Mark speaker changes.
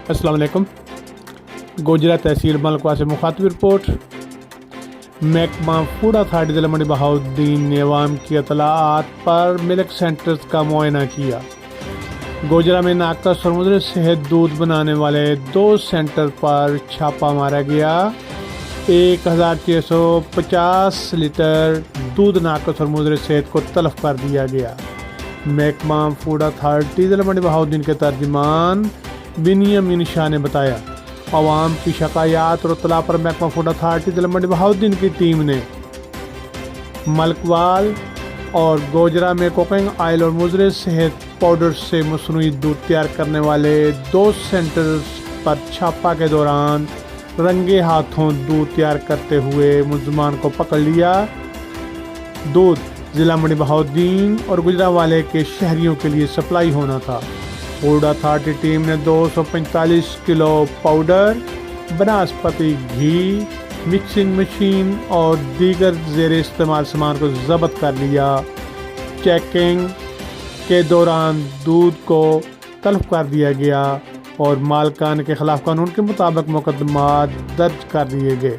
Speaker 1: अस्सलाम वालेकुम। गोजरा तहसील मलकवा से मुखातिब रिपोर्ट। महकमा फूड अथॉरिटी ज़िला मंडी बहाउद्दीन ने अवाम की इतलाआत पर मिल्क सेंटर्स का मुआयना किया। गोजरा में नाकस और मुद्र सेहत दूध बनाने वाले 2 सेंटर पर छापा मारा गया। 1650 लीटर दूध नाकस और मुद्र सेहत को तलब कर दिया गया। महकमा फूड अथॉरिटी ज़िला मंडी बहाउद्दीन के तर्जुमान बिनियामिन शाह ने बताया, अवाम की शिकायत और इत्तला पर महकमा फूड अथॉरिटी ज़िला मंडी बहाउद्दीन की टीम ने मलकवाल और गोजरा में कोकिंग ऑयल और मुज़र सेहत पाउडर से मसनूई दूध तैयार करने वाले 2 सेंटर्स पर छापा के दौरान रंगे हाथों दूध तैयार करते हुए मुलजमान को पकड़ लिया। दूध ज़िला मंडी बहाउद्दीन और गुजरांवाले के शहरियों के लिए सप्लाई होना था। फूड अथॉरिटी टीम ने 245 किलो पाउडर, बनास्पति घी, मिक्सिंग मशीन और दीगर ज़ेर इस्तेमाल सामान को ज़ब्त कर लिया। चेकिंग के दौरान दूध को तलब कर दिया गया और मालकान के खिलाफ कानून के मुताबिक मुकदमा दर्ज कर दिए गए।